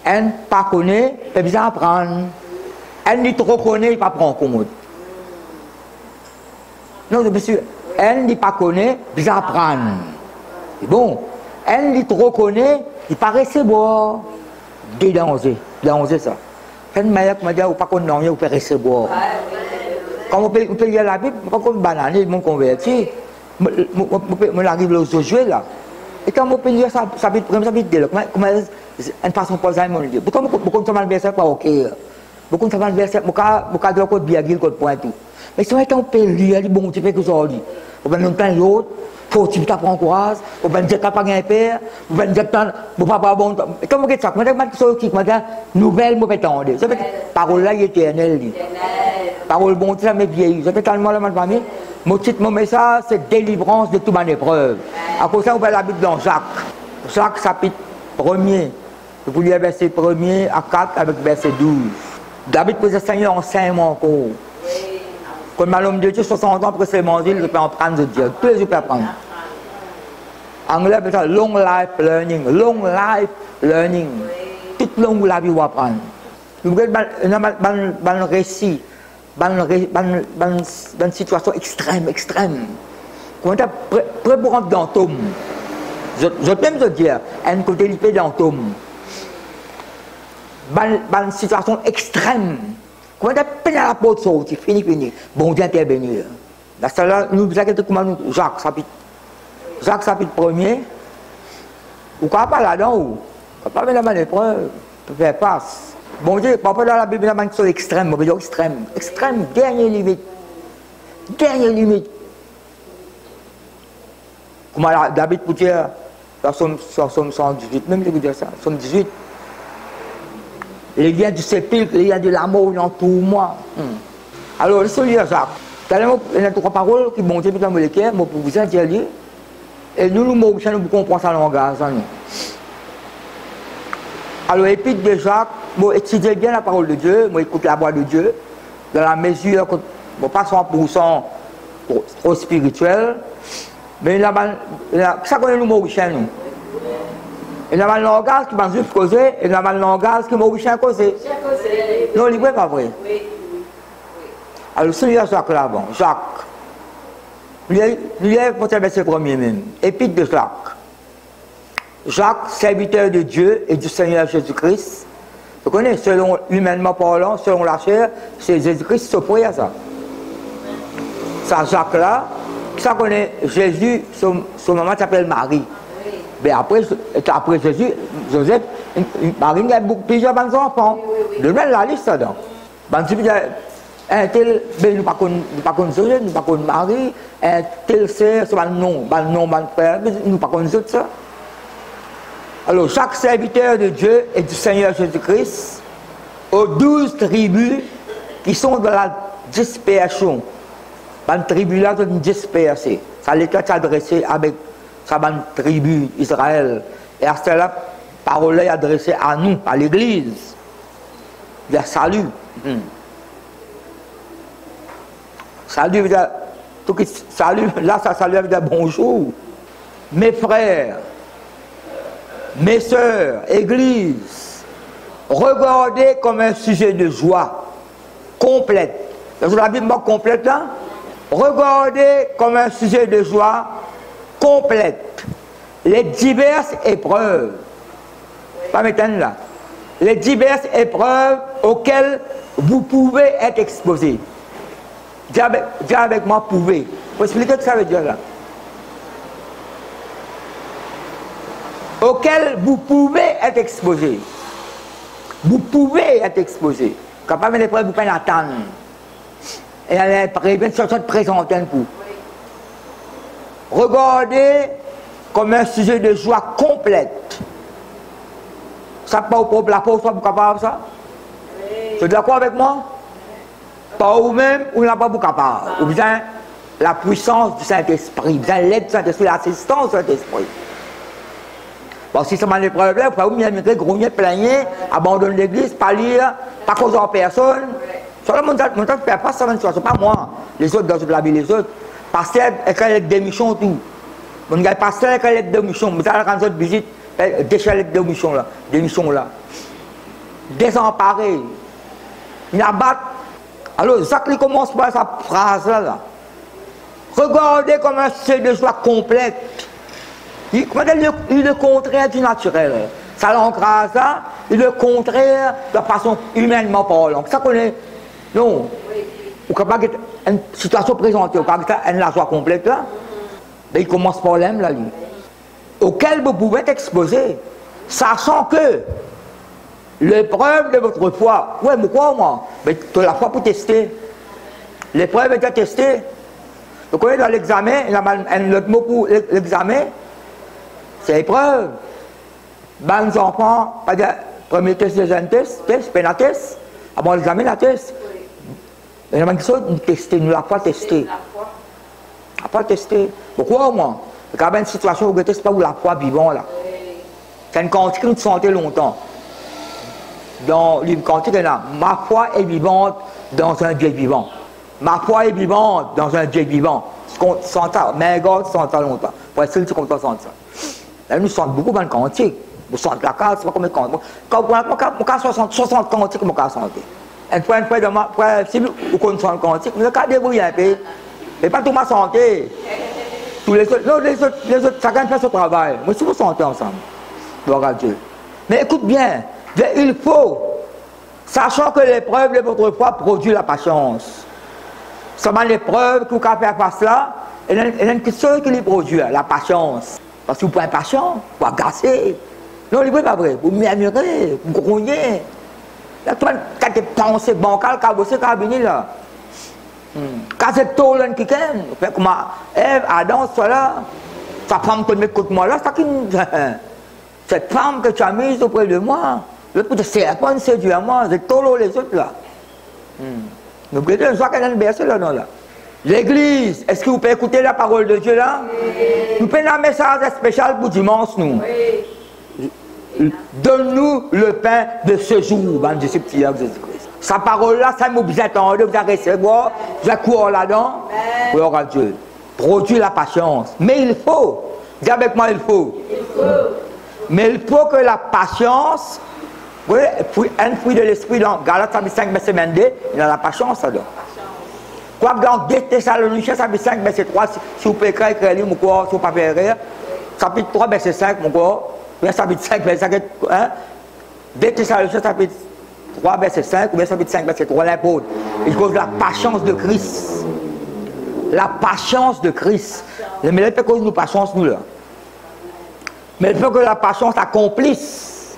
Elle pas connaît, elle besoin apprendre. Elle n'est trop connaît, il pas prendre compte. Non, monsieur, elle n'est pas connaît, il besoin apprendre. C'est bon. Elle n'est trop connaît, il paraît c'est bon. Dédanger ça. Quand Maya m'a dit, ou pas qu'on n'a ou pas recevoir. Quand on peut lire la Bible, pas comme banane, ils m'ont converti. Je l'arrive aux jouets là. Et quand on peut lire ça, ça peut dire, comment une façon pour ça, mon Dieu. Pourquoi beaucoup de verset pas ok. Beaucoup de verset, beaucoup de code bien code point tout. Mais si on peut lire, bon, tu fais que ça dit. On va nous prendre l'autre. Faut que tu t'apprends courage, ou bien dire que tu n'as pas un père, ou bien dire que tu n'as pas bon temps. Comment c'est ça? Nouvelle mauvaise temps. Ça fait parole là éternelle. Parole bon, ça m'est vieilli. Ça fait tellement la famille. Mon titre, mon message, c'est délivrance de toute ma épreuve. À cause de ça, on va la Bible dans Jacques. Jacques, chapitre 1er. Vous lisez verset 1er à 4 avec verset 12. David pose le Seigneur enseignement encore. Comme l'homme de Dieu, 60 ans, pour se manger, je peux en prendre de Dieu. Tous les jours, je peux apprendre. En anglais, on appelle ça long life learning. Long life learning. Toute longue la vie, on va apprendre. Vous voyez, dans le récit, dans une situation extrême. Quand on est prêt pour rentrer dans le tome, je peux me dire, un côté lié dans le tome. Dans une situation extrême. Quand on est peine à la porte sortie, fini. Bon Dieu intervenir. Dans celle-là, nous avons comment nous, Jacques chapitre 1er. Ou quoi pas là-dedans, ou pas mettre la épreuve, pour faire face. Bon Dieu, parfois dans la Bible, il y a une chose extrême, on veut dire extrême, dernière limite. Comment David peut dire, dans Somme 118, même je vous dire ça, Somme 18. Les liens du sépulcre, les liens de l'amour dans tout moi. Alors, laissez lire Jacques. Il y a trois paroles qui montent dans le cœur, pour vous dire, et nous comprenons ça dans le langage. Alors, épître de Jacques, étudiez bien la parole de Dieu, écoutez la voix de Dieu, dans la mesure que, pas 100% trop spirituel, mais ça qu'on est nous mauriciens, nous. Il y a un langage qui m'a juste causé, et il y a un langage qui m'a mauricien causé. Non, il n'est pas vrai. Alors, celui-là, Jacques là-bas, Jacques. Lui, pour verset premier même. Épître de Jacques. Jacques, serviteur de Dieu et du Seigneur Jésus-Christ. Vous connaissez, selon humainement parlant, selon la chair, c'est Jésus-Christ qui s'oppose à ça. Ça, Jacques là, ça connaît Jésus, son maman s'appelle Marie. Mais après Jésus, Joseph, Marie a plusieurs bons enfants. De même la liste là-dedans. Un tel, nous ne pas Joseph, nous ne pas Marie, un tel c'est un nom, frère, nous ne pas ça. Alors, chaque serviteur de Dieu et du Seigneur Jésus-Christ, aux 12 tribus qui sont dans la dispersion. Dans la tribu là, sont dispersées. Ça l'État s'adressé avec sa tribu Israël. Et à cela, la parole est adressée à nous, à l'Église. Il y a salut. Salut, salut, là, ça salue avec un bonjour. Mes frères, mes sœurs, Église, regardez comme un sujet de joie complète. Vous avez la Bible complète là? Regardez comme un sujet de joie complète les diverses épreuves. Pas maintenant là. Les diverses épreuves auxquelles vous pouvez être exposés. Dis avec moi, pouvez. Vous expliquer ce que ça veut dire là. Auxquelles vous pouvez être exposé. Vous pouvez être exposé. Quand pas une épreuve, vous pouvez l'attendre. Et elle est prête, sur cette présenter pour. Regardez comme un sujet de joie complète. Ça pas au problème, la pauvre, vous capable de ça? Tu es d'accord avec moi? Pas vous-même, ou n'a pas vous capable. Ou bien la puissance du Saint-Esprit, bien l'aide du Saint-Esprit, l'assistance du Saint-Esprit. Bon, si c'est une épreuve là, vous pouvez vous grogner, plaigner, abandonner l'église, pas lire, pas causer en personne. Seulement, mon temps, je ne pas ça, c'est pas moi. Les autres, dans la vie, les autres. Pasteur, écrit avec des missions, tout. Mon gars, pasteur, écrit avec des missions. Vous allez quand vous visite, d'échelle d'émission là, désemparé, il abat. Alors, Jacques il commence par sa phrase là. Regardez comme c'est de joie complète. Il est le contraire du naturel. Ça l'encrase là, il est le contraire de façon humainement parlant. Ça connaît. Non. Ou capable une situation présentée, ou capable la joie complète là. Mais il commence par l'âme là, lui. Auquel vous pouvez exposer, sachant que l'épreuve de votre foi, ouais, mais quoi moi? Mais tu as la foi pour tester. L'épreuve est à tester. Vous connaissez dans l'examen, l'autre mot pour l'examen, c'est épreuve. Ben, enfants, pas de premier test, deuxième test, pénatest, avant l'examen, la test. Il y a des choses, nous tester, nous la foi tester. La foi tester. Pourquoi moi? Parce qu'il y a une situation où vous ne testez pas où la foi vivant là. C'est une quantité que nous sentons longtemps. Dans une quantité là, ma foi est vivante dans un Dieu vivant. Ma foi est vivante dans un Dieu vivant. On sent ça, mais God sent ça longtemps. Pour être sûr que tu sens ça. Là, nous sentons beaucoup dans le cantique. Vous sentez la case, c'est pas comme le cantique. Quand on a 60 cantiques, on a senti. Une fois, si vous connaissez le cantique, vous avez débrouiller un peu. Mais pas tout ma santé. Tous les autres, chacun fait son travail. Mais si vous sentez ensemble, gloire à Dieu. Mais écoute bien, il faut, sachant que l'épreuve de votre foi produit la patience. Seulement l'épreuve que vous avez faire face là, il y a une chose qui lui produit, la patience. Parce que vous pouvez être patient, vous agacer. Non, il n'est pas vrai. Vous murmurez, vous grognez. Là, tu as des pensées bancales, cabossées, carabinies là. Quand c'est tout le qui aime, comme Ève, Adam, soit là, sa femme que tu mets contre moi là, cette femme que tu as mise auprès de moi, le coup de serpent séduit à moi, c'est tout les autres là. N'oubliez pas, je vois qu'il y a une berceau là, non là. L'église, est-ce que vous pouvez écouter la parole de Dieu là? Oui. Nous prenons un message spécial pour dimanche, nous. Oui. Donne-nous le pain de ce jour, ben, disciple de Jésus-Christ. Sa parole là, ça vous attend, vous allez recevoir, vous allez courir là-dedans. Gloire à Dieu. Produit la patience. Mais il faut, dis avec moi, il faut. Mais il faut que la patience, vous voyez, un fruit de l'esprit dans Galates 5, verset 22, il y a la patience là-dedans. Quoi que dans 2 Thessaloniciens, chapitre 5, verset 3, si vous pouvez écrire, mon corps, si vous ne pouvez pas écrire, chapitre 3, verset 5, mon corps, bien chapitre 5, verset 1, 2 Thessaloniciens, chapitre 3, verset 5, ou bien chapitre 5, verset 3, l'apôtre. Il cause la patience de Christ. La patience de Christ. Mais il peut cause nous patience, nous là. Mais il faut que la patience accomplisse.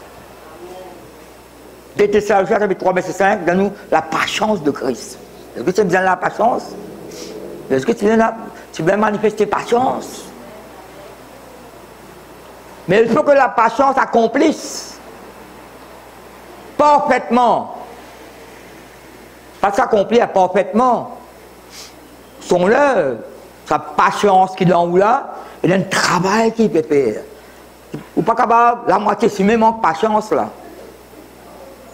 2 Thessaloniciens, chapitre 3, verset 5, donne-nous la patience de Christ. Est-ce que tu viens de la patience? Est-ce que tu viens manifester patience? Mais il faut que la patience accomplisse parfaitement. Pas s'accomplir parfaitement. Son œuvre, sa patience qui est en là, il y a un travail qu'il peut faire. Ou pas capable, la moitié, si même manque patience là.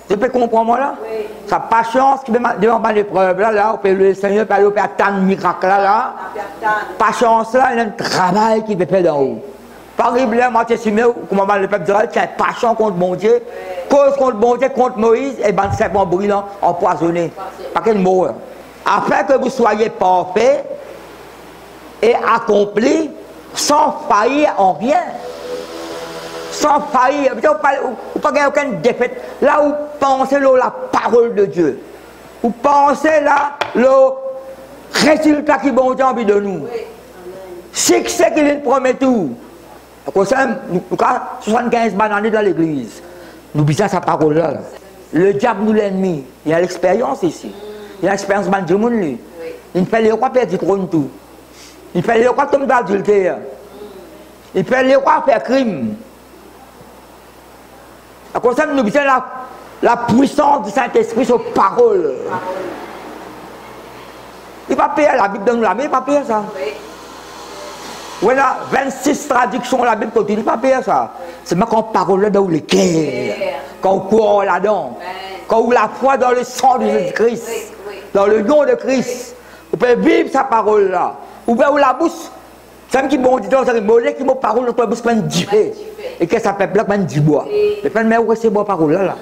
Tu peux comprendre moi là? Oui. Sa patience qui devant l'épreuve là, le Seigneur peut aller faire tant de miracles là. Patience là, il y a un travail qui peut faire d'en haut. Par exemple, la moitié si même, comment le peuple d'Israël, c'est patience contre mon Dieu, cause contre mon Dieu, contre Moïse, et ben le serpent brûlant, empoisonné. Pas quel mot. Afin que vous soyez parfaits et accomplis sans faillir en rien. Sans faillir, vous n'avez aucune défaite. Là où pensez la parole de Dieu, vous pensez là le résultat qui bon Dieu a envie de nous. Succès qu'il nous promet tout. Nous avons 75 bananes dans l'église. Nous bisons sa parole là. Le diable nous l'ennemi. Il y a l'expérience ici. Il y a l'expérience de tout le monde lui. Il fait les rois perdre du trône tout. Il fait les rois tomber d'adultère. Il fait les rois faire crime. À cause de ça, nous avons la puissance du Saint-Esprit sur parole. Il va payer la Bible, donne-nous la Bible, il va payer ça. Oui. On a 26 traductions de la Bible, il ne va pas payer ça. C'est même quand on parle là dans le cœur, quand on croit là-dedans, quand on la foi dans le sang de Jésus-Christ, dans le nom de Christ. Vous pouvez vivre sa parole là. Vous pouvez ouvrir la bouche, Ça me dit bon, dis-donc, ça me dit qui m'a parole, l'autre bouche, man dit. Et que ça fait là, man dit bois. Mais pas de mer, c'est bois parole là.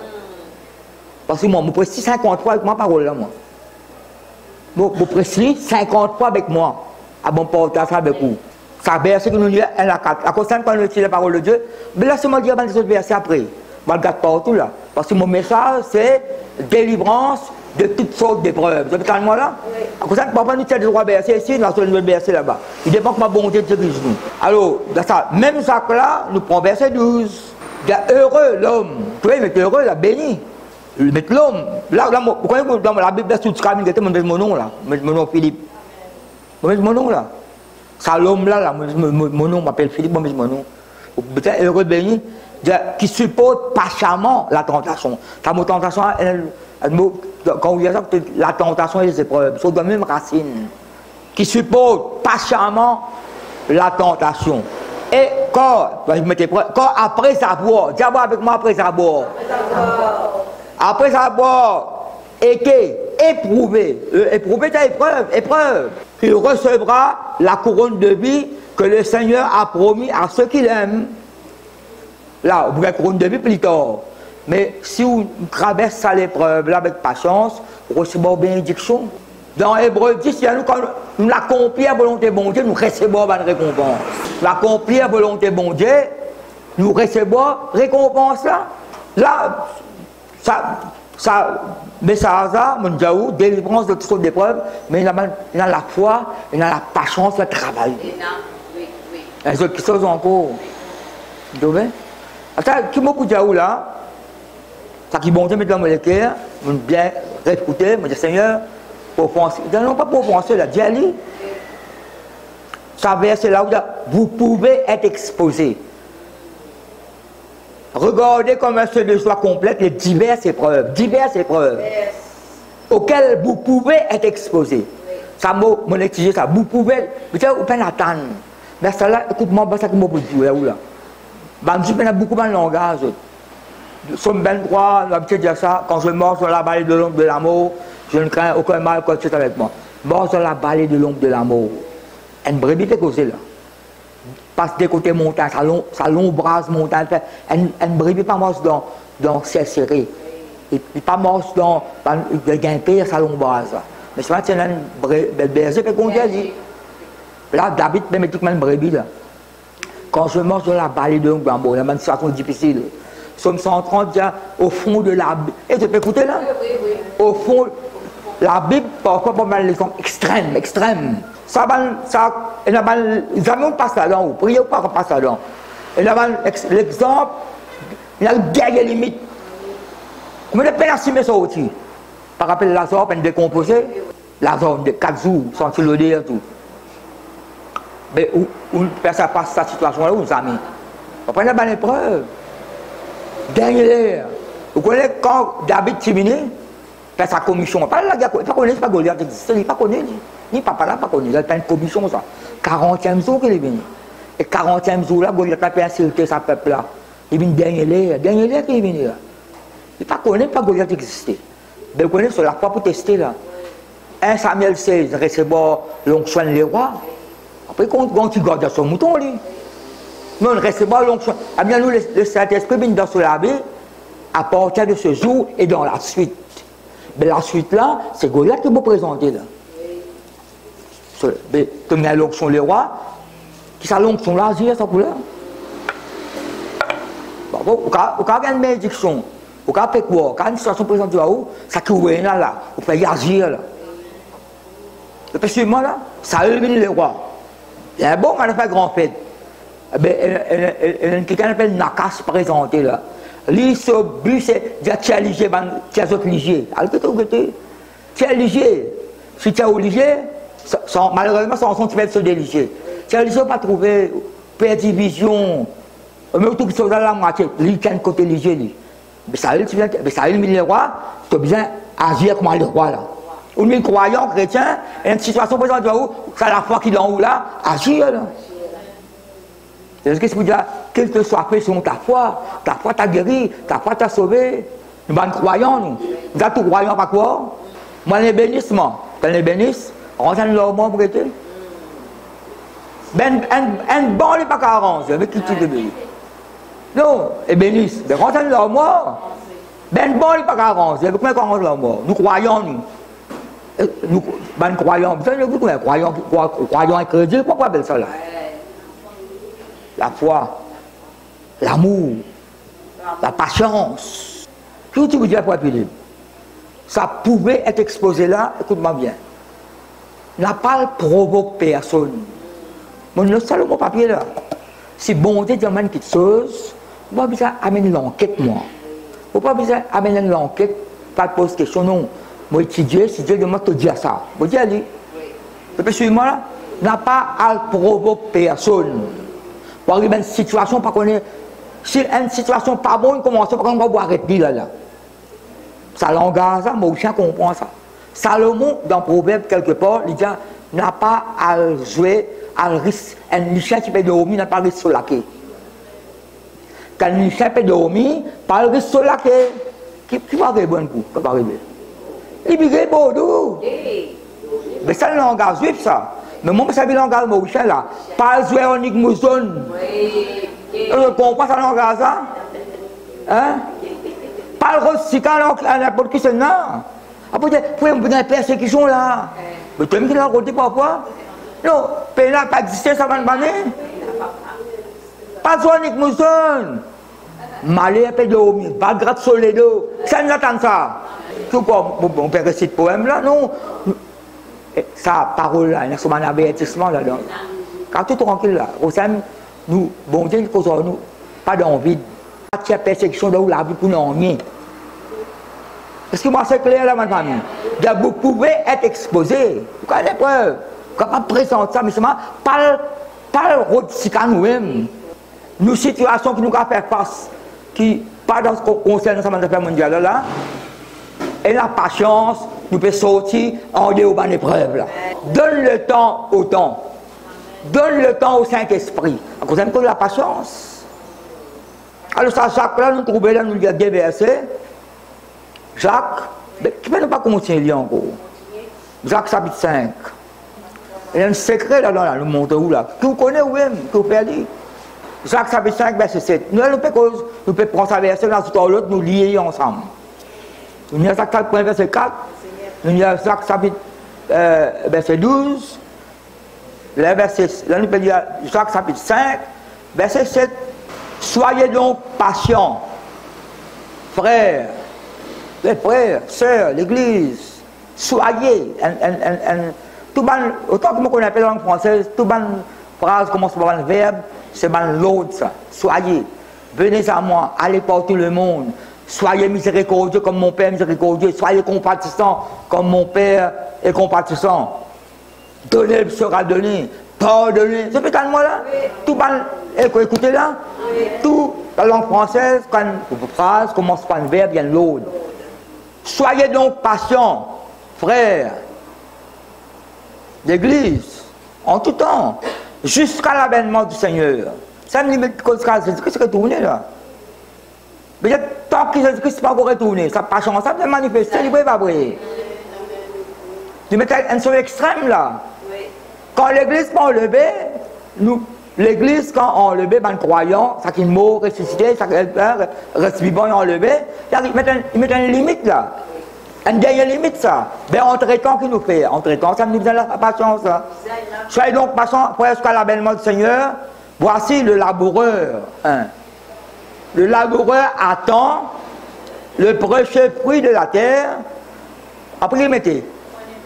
Parce que moi, je précise 53 avec ma parole là, moi. Je précise 53 avec moi. À bon portage avec vous. Ça verset que nous lisons à la 4. À cause de ça, quand nous utilisons la parole de Dieu, mais là, c'est moi qui vais les autres versets après. Je regarde partout là. Parce que mon message, c'est délivrance de toutes sortes d'épreuves. Vous avez moi là? À cause de ça, papa nous tient les trois versets ici, nous avons le verset là-bas. Il dépend que ma bonté dirige nous. Alors, dans ça, même ça là, nous prenons verset 12. Il y a heureux l'homme. Tu vois, il est heureux, là, béni. Mais l'homme, là, vous connaissez dans la Bible, là, sous le camin, je mon nom là. Mon nom Philippe. Je mon nom là. Ça l'homme là, mon nom m'appelle Philippe, moi je mon nom. Peut-être heureux béni, qui supporte patiemment la tentation. Ta mot tentation, quand vous dites ça, la tentation et les épreuves, sont de la même racine. Qui supporte patiemment la tentation. Et quand après avoir, dis avec moi après avoir. Après avoir été éprouvé, épreuve, il recevra la couronne de vie que le Seigneur a promis à ceux qui l'aiment. Là, vous avez la couronne de vie plus tard. Mais si vous traversez ça l'épreuve là avec patience, vous recevez une bénédiction. Dans Hébreux 10, il y a nous, quand nous l'accomplissons à volonté bon Dieu, nous recevons une récompense. L'accomplir à volonté bon Dieu, nous recevons récompense là. Là, mais ça a mon Dieu, délivrance de toutes sortes d'épreuves, mais il y a la foi, il y a la patience, le travail. Les autres qui sont encore. Vous voyez? Attends, qui m'a dit là, ça qui bon Dieu met dans mon cœur, bien réécouter, me dire Seigneur, pour penser. Non, pas pour penser, là, dis allez. Ça verset là où vous pouvez être exposé. Regardez comme un seul de soi complète les diverses épreuves auxquelles vous pouvez être exposé. Ça m'a exigé ça. Vous pouvez, vous pouvez attendre. Mais ça là, écoute-moi, ça qui m'a dit là où là. Je suis beaucoup de langage. Somme 23, l'habitude de dire ça, quand je mors sur la vallée de l'ombre de la mort, je ne crains aucun mal quand tu es avec moi. Mort sur la vallée de l'ombre de la mort. Une brebis est causée là. Passe des côtés montagne, ça l'ombrase montagne. Elle ne brille pas mort dans ciel serré. Il n'est pas mort dans le guimper, ça l'ombrase. Mais c'est vrai que c'est une berger qu'on dit. Là, David, même tout le monde brebis là. Quand je marche dans la vallée de l'ombre, il y a une situation difficile. Somme 130, dit au fond de la Bible. Et tu peux écouter là? Au fond, la Bible, parfois, pas mal l'exemple extrême. Il y a jamais on passe là-dedans, ou priez ou pas qu'on passe là-dedans. Il y a l'exemple, il y a une guerre limite. Combien de peine à s'y ça aussi? Par rapport à Lazare, peine décomposée, Lazare de 4 jours, sans l'odeur et tout. Mais où personne passe cette situation-là, où amis? On prend une épreuve. Dernière. Vous connaissez quand David Timini fait sa commission? Pas la guerre, il ne connaît pas Goliath, il ne connaît pas. Ni papa là, pas connu. Il a fait une commission, ça. 40e jour qu'il est venu. Et 40e jour là, Goliath a fait insulter sa peuple là. Il vient dernier l'air qu'il est venu là. Il ne connaît pas Goliath exister. Mais il connaît sur la foi pour tester là. 1 Samuel 16, recevoir l'onction des rois. Après, quand il garde son mouton, lui. Non, recevoir l'onction. Eh bien, nous, le Saint-Esprit vient dans ce labé à partir de ce jour et dans la suite. Mais la suite là, c'est Goliath qui vous présenter là. Comme il y a l'onction les rois, qui ça l'onction là, j'ai ça pour là. Bon, au cas d'une bénédiction, au cas de quoi, quand une situation présente à vous, ça qui est là, vous pouvez y agir là. Et puis suivant là, ça élimine les rois. Il y a un bon, on a fait grand fête. Il y a quelqu'un qui appelle Nakas présenté là. Lui, ce but, c'est de tu es léger, tu es autre léger. Alors, tu es léger. Si tu es léger, malheureusement, son tu vas se déliger. Tu es léger, pas trouver perdivision. Mais tout qui sont dans la moitié, lui, qui a un côté léger. Mais ça élimine les rois, tu as besoin d'agir comme les rois là. Ou les croyants chrétiens, il y a une situation présente à vous, c'est la foi qui est en haut là, agir là. C'est ce que je veux dire, quel que soit fait selon ta foi t'a guéri, ta foi t'a sauvé. Nous sommes croyants, nous. Nous sommes tous croyants, pas quoi? Moi, les bénissements, quand les bénissent, on rentre dans leur mort pour être. un bon, il n'est pas 40, avec qui tu te dis. Non, et bénisse. Mais quand on est mort, ben bon, il n'est pas 40, avec combien 40 là mort. Nous croyons, nous croyons, vous savez, nous croyons et crédit, pourquoi appelle ça là? La foi, l'amour, la patience. Tout ce que vous dites pour Philippe, ça pouvait être exposé là, écoute-moi bien. N'a pas provoqué personne. Mon le seul mon papier là, si bon Dieu demande quelque chose, vous pas besoin d'amener l'enquête moi. Vous pas besoin d'amener l'enquête, pas de poser question non. Moi étudier, si Dieu demande de dire ça. Vous dites allez. Et puis suivez-moi là, n'a pas à provoquer personne. Pour arriver à une situation pas connaître. Si une situation pas bonne, commence par on va arrêter là. Ça langage ça, moi aussi comprend ça. Salomon dans Proverbe quelque part, il dit n'a pas à jouer à risque. Un chien qui peut dormir n'a pas risque sur la quai. Quand un chien peut dormir, pas le risque sur la quai. Qui va arriver bon coup? Qui va arriver? Il est beau, mais ça le langage juif ça. Mais moi, je sais le langage mauricien là. Pas jouer en igmouzon. Je comprends ça le langage ça? Hein? Pas le recycler à n'importe qui c'est là. Après, vous pouvez me donner une persécution là. Mais tu me dis là, côté parfois. Non, pays là, pas existé, ça va me banner. Pas jouer en igmouzon. Malé un peu de haut, pas de gratte sur les dos. Ça nous attend ça. Tout comme on peut réciter ce poème là, non? Sa parole là, il y a un avertissement là-dedans. Quand tu es tranquille là, au sein, nous, bon Dieu, nous, pas d'envie. Pas de persécution de la vie pour nous rien. Parce que moi c'est clair là, ma famille. Vous pouvez être exposé. Vous avez des preuves. Vous ne pouvez pas présenter ça, mais seulement pas le rôle de nous-mêmes. Nos situations qui nous ont fait face, qui, pas dans ce qu'on concerne l'Assemblée des Affaires mondiales là, et la patience, nous peut sortir en dehors de l'épreuve. Donne le temps au temps. Donne le temps au Saint-Esprit. À cause de la patience. Alors ça, Jacques, là, nous trouvons là, nous il y a des versets. Jacques, tu ne peux pas continuer encore. Jacques chapitre 5. Il y a un secret là-dedans, là, nous montre où là. Que vous connaissez vous-même, que vous perdez. Jacques chapitre 5, verset 7. Nous pouvons prendre ça verset là, tout à l'autre, nous lier ensemble. Nous y a Jacques chapitre 1, verset 4. Nous y a Jacques chapitre verset 12. Là, nous pouvons dire Jacques chapitre 5, verset 7. Soyez donc patients, frères, les frères, sœurs, l'église. Soyez. Autant que moi appelle en langue française, toute bonne phrase commence par un verbe, c'est l'autre ça. Soyez. Venez à moi, allez par tout le monde. Soyez miséricordieux comme mon Père miséricordieux. Soyez compatissants comme mon Père est compatissant. Donnez sera donné. Pardonnez. C'est peut-être moi là. Oui. Tout mal. Écoutez là. Oui. Tout la langue française, quand une phrase commence par un verbe, il y a l'autre. Soyez donc patients, frères, l'Église, en tout temps, jusqu'à l'avènement du Seigneur. Ça me limite que Jésus-Christ est retourné là. Mais tant que Jésus-Christ n'est pas encore retourné, sa patience, ça peut manifester, il ne peut pas briller. Tu mets un seul extrême là. Quand l'église m'a enlevé, l'église, quand on enlevé, ben, croyant, ça qui est mort, ressuscité, ça qui est reste vivant et enlevé, il met une limite là. Une dernière limite ça. Ben, entre-temps, qu'il nous fait? Entre-temps, ça me dit, vous avez la patience là. Soyez donc patients, jusqu'à l'avènement du Seigneur. Voici le laboureur. Hein. Le laboureur attend le prochain fruit de la terre. Après, il mettait,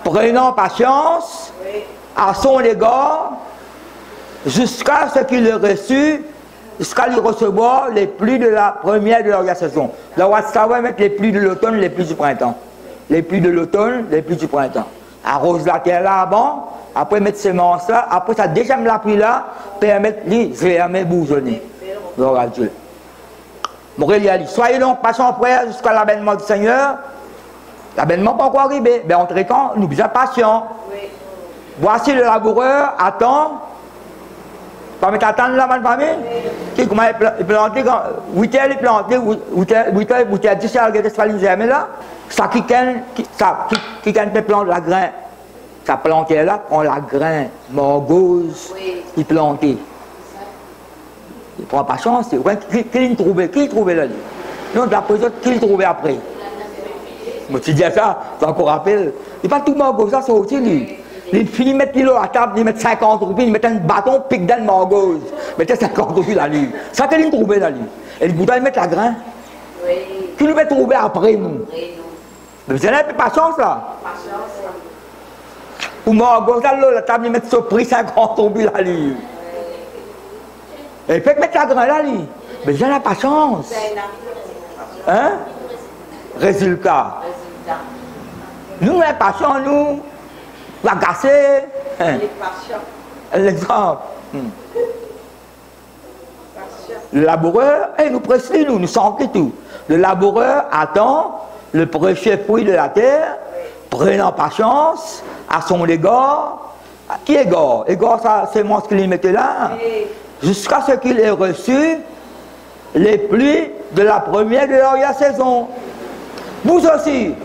prenant patience à son égard, jusqu'à ce qu'il ait reçu, jusqu'à lui recevoir les pluies de la première de la saison. Là, on va mettre les pluies de l'automne, les pluies du printemps. Les pluies de l'automne, les pluies du printemps. Arrose la terre là avant, après mettre semences là, après ça déjame la pluie là, permettre les germer bourgeonner. Gloire à Dieu. Montréal dit, soyez donc patients frères jusqu'à l'avènement du Seigneur. L'avènement pas encore arrivé. Mais entre-temps, nous sommes patients. Voici le laboureur, attend. Pas mettre attendre là, ma famille. Qui comment il plante, 8 heures il plante, 8 heures 10 heures il est là. Ça qui peut planter la grain. Ça plantait là, on la grain, morgose, il plantait. Il prend pas chance, qui trouvait là? Non, d'après eux, qui le trouvait après? Moi, tu dis ça, tu encore rappelles. Il n'est pas tout morgose, ça, c'est aussi lui. Il finit de mettre l'îlot à table, il met 50 roupies, il met un bâton, pique dans le morgose. Il mettait 50 roupies là, lui. Ça, qu'il trouvait là, lui. Et le bouton, il met la grain. Qui nous met trouver après, nous? Mais vous n'avez pas de chance, là. Pour morgose, là, la table, il met ce prix 50 roupies là, lui. Et il fait mettre la grain là, lui. Mais vous n'avez pas de chance. Hein? Résultat. Nous, les patients, nous, va gasser. Hein? L'exemple. Le laboureur, nous précise, nous sommes tout. Le laboureur attend le précieux fruit de la terre, prenant patience à son égard. Qui égard? Égard, ça, c'est moi ce qu'il mettait là. Jusqu'à ce qu'il ait reçu les pluies de la première de la saison. Vous aussi.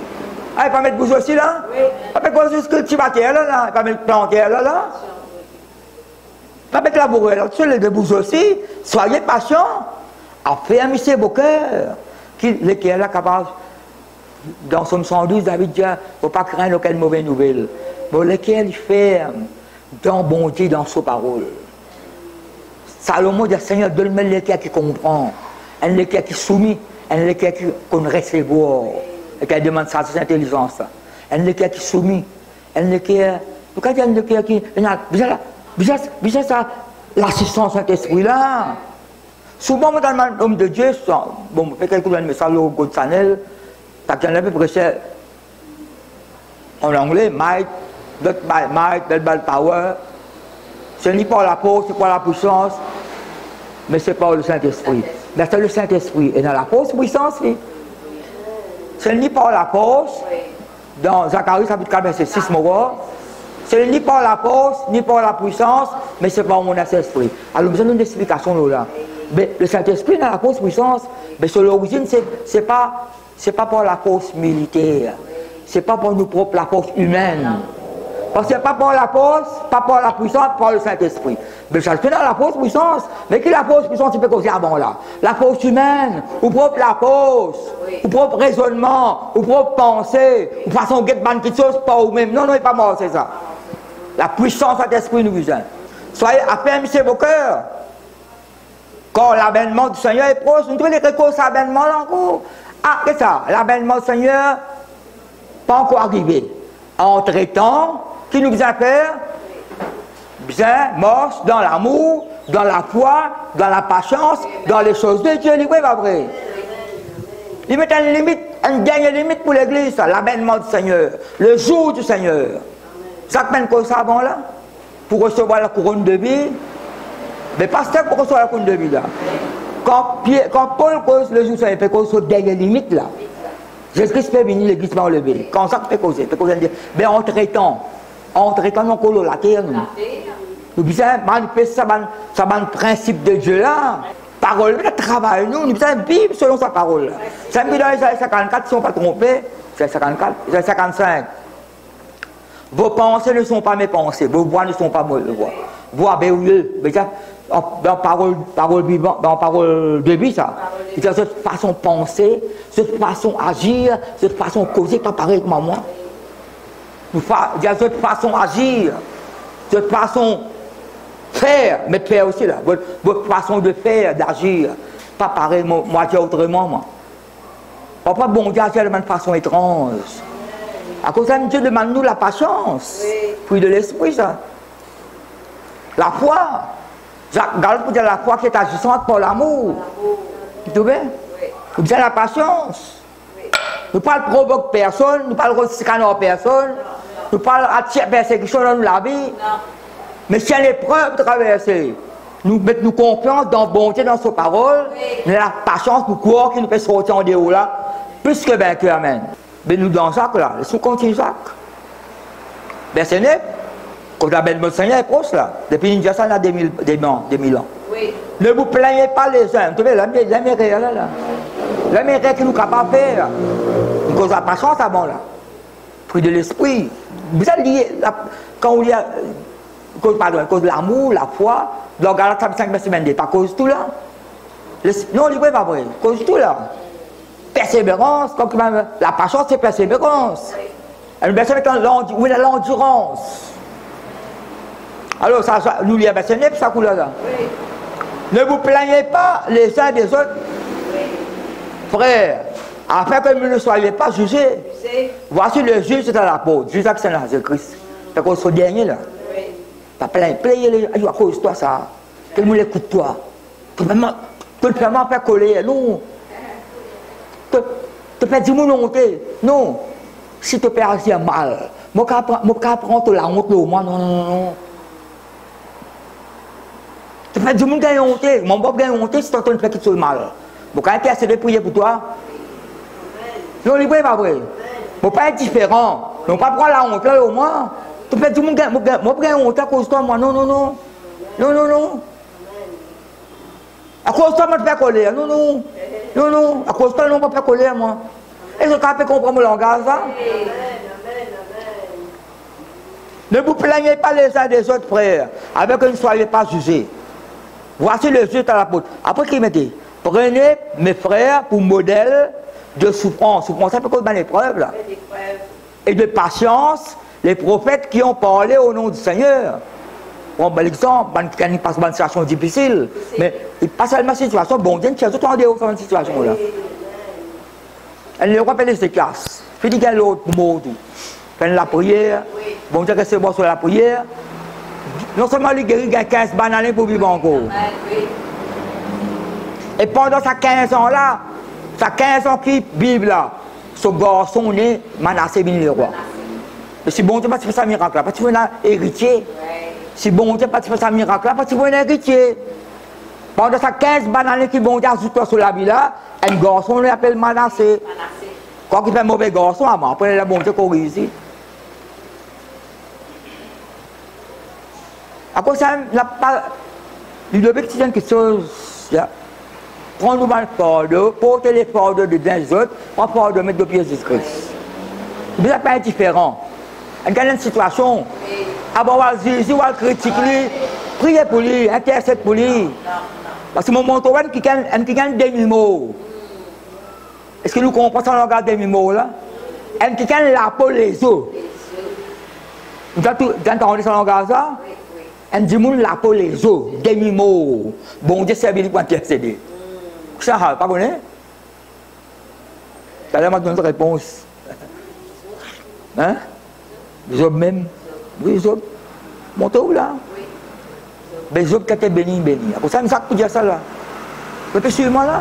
Ah, il va mettre vous aussi là? Oui. Il va mettre juste cultivateur là, il va mettre planteur là. Il va mettre laboureur là. Sur les deux vous aussi, soyez patients. Affermissez vos cœurs. Lesquels là capable. Dans Somme 112, David dit, il ne faut pas craindre aucune mauvaise nouvelle. Mais lesquels ferment dans bon Dieu, dans sa parole. Salomon dit, Seigneur, donne-moi les cœurs qui comprend, un cœur qui soumis, un cœur qui connaît recevoir, et qui demande sa intelligence, un cœur qui soumis, un cœur, pourquoi il y a un cœur qui, déjà ça, l'assistance Saint-Esprit là. Souvent, dans le nom de Dieu, bon, je fais quelques messages au Godsanel, t'as qu'un peu prêché en anglais, might, that by power. Ce n'est pas l'apôtre, c'est pas la puissance, mais c'est pas le Saint-Esprit. Mais c'est le Saint-Esprit. Et dans la fausse puissance, oui. Ce n'est pas l'apôtre, dans Zacharie chapitre 4, verset 6, ce n'est pas l'apôtre, ni pas la puissance, mais c'est pas mon Saint-Esprit. Alors, nous avons une explication là. Mais le Saint-Esprit dans la fausse puissance, mais sur l'origine, c'est pas pour la force militaire, c'est pas pour nous propres la force humaine. Parce que c'est pas pour la force, pas pour la puissance, pour le Saint-Esprit. Mais ça se fait dans la force puissance. Mais qui la force puissance, tu peux causer avant là? La force humaine, ou propre la force, ou propre raisonnement, ou propre pensée, ou façon de ban qui chose, pas ou même. Non, non, il n'est pas mort, c'est ça. La puissance de l'Esprit nous vient. Soyez affermissez vos cœurs. Quand l'avènement du Seigneur est proche, nous devons les récolter l'avènement là encore. Ah, c'est ça, l'avènement du Seigneur, pas encore arrivé. Entre-temps, qui nous vient faire? Bien, marche dans l'amour, dans la foi, dans la patience, dans les choses de Dieu, il va vrai. Il met une limite, une dernière limite pour l'église, l'avènement du Seigneur, le jour du Seigneur. Ça mène comme ça avant là, pour recevoir la couronne de vie. Mais pas ça pour recevoir la couronne de vie là. Quand Paul cause le jour du Seigneur, il fait cause sur la dernière limite là. Jésus-Christ fait venir l'église par lever. Quand ça fait causer, mais entre-temps, nous collons la terre. Nous devons manifester ça principe de Dieu là. Parole, le travail, nous devons vivre selon sa parole. C'est un peu dans les 54, si on ne pas trompé, c'est 54, c'est 55. Vos pensées ne sont pas mes pensées, vos voix ne sont pas mes voix. Voix béouilleux, dans parole vivante, dans parole de vie, ça. Il y a cette façon de penser, cette façon d'agir, cette façon de causer, pas pareil comme moi. Il y a cette façon d'agir, cette façon de faire, mais de faire aussi là. Votre façon de faire, d'agir, pas pareil, moi j'ai autrement, moi. Pas bon Dieu agir de même façon étrange. À cause de Dieu demande nous la patience, puis de l'esprit, ça. La foi. Regarde pour dire la foi qui est agissante pour l'amour. Tout bien? Nous disons la patience. Nous ne parlons pas de provoquer personne, nous ne parlons pas de scanner personne, nous ne parlons pas de persécution dans la vie. Mais si elle est preuve de traverser, nous mettons confiance dans la bonté, dans sa parole, mais la patience, nous croyons qu'il nous fait sortir en dehors là, plus que vainqueur, amen. Mais nous dans Jacques là, laissons continuer Jacques. Verset 9. Quand la belle Seigneur est proche là, depuis une ça a 2000 ans. Oui. Ne vous plaignez pas les uns. Vous savez, la mère là. La mère qui nous est capable de faire. Nous causons la patience avant là. fruit de l'esprit. Vous avez dit, quand on dit, cause de l'amour, la foi, dans Galates 5, verset 22, pas cause tout là. Non, il n'est pas vrai, cause tout là. Persévérance, la patience, c'est persévérance. Le verset avec l'endurance. Alors, ça, nous lisons verset 9, ça coule là. Oui. Ne vous plaignez pas les uns des autres, frères, afin que vous ne soyez pas jugés. Voici le juge, c'est à l'apôtre, Jésus c'est Jésus-Christ. C'est qu'on soit dernier là. Pas plaignez les gens, à cause de toi ça. Que nous l'écoute toi. Que le vraiment faire coller. Non. Tu fais du monde honter. Non. Si tu fais assez mal, moi je prends la honte au moins. Non, non, non. Tu fais du monde qui a honte. Mon bob a honte si tu es en train de faire quelque chose de mal. Bon, quand tu as essayé de prier pour toi, non, il n'est pas vrai. Bon, pas être différent. Non, pas prendre la honte là au moins. Tu fais du monde qui a honte à cause de toi, moi. Non, non, non. Non, non, non. À cause de toi, je te fais colère. Non, non. Non, non. À cause de toi, je ne peux pas faire colère, moi. Est-ce que tu as compris mon langage, ça? Ne vous plaignez pas les uns des autres, frères, avec que ne soyez pas jugés. Voici le juge à l'apôtre. Après, qu'il mettait, prenez mes frères pour modèle de souffrance. Souffrance, ça peut cause d'une épreuve, là. Et de patience, les prophètes qui ont parlé au nom du Seigneur. Bon, ben, l'exemple, il passe par une situation difficile, mais il passe à une situation, bon Dieu, il y a tout en dehors dans une situation là. Elle ne rappelle ses classes. Puis il y a l'autre mot. Fait la prière, bon Dieu, reste bon sur la prière. Non seulement il guérit 15 bananes pour vivre encore. Et pendant ces 15 ans là, ces 15 ans qui vivent là, ce garçon né, Manassé bien le roi. Et si bon Dieu, pas tu fais ça miracle là, pas tu fais un héritier. Si bon Dieu, pas tu fais ça miracle là, pas tu fais un héritier. Pendant ces 15 bananes qui vont ajouter sur la vie là, un garçon l'appelle Manassé. Quand il fait un mauvais garçon, après le bon Dieu corrige ici. Après ça, il devait que tu quelque chose. Prends-nous le fardeau, portez les fardeaux de des autres, prends le fardeau de mettre de pied Jésus-Christ. Il ne pas indifférent. Il y a une situation, avoir Jésus, ou critiquer, prier pour lui, intercéder pour lui. Parce que mon moment qui gagne des mots. Est-ce que nous comprenons le langage des mots là? Et qui gagne la peau les os. Vous entendez ce langage là? Et dit la peau les os, des mots. Bon Dieu servi pour intercéder. Ça va, pas connaître? Ça a donné une réponse. Hein? Les hommes même. Oui, les hommes. Montez là? Les hommes qui étaient bénis, bénis. À cause ça, nous savons dire ça là. Vous pouvez suivre moi là?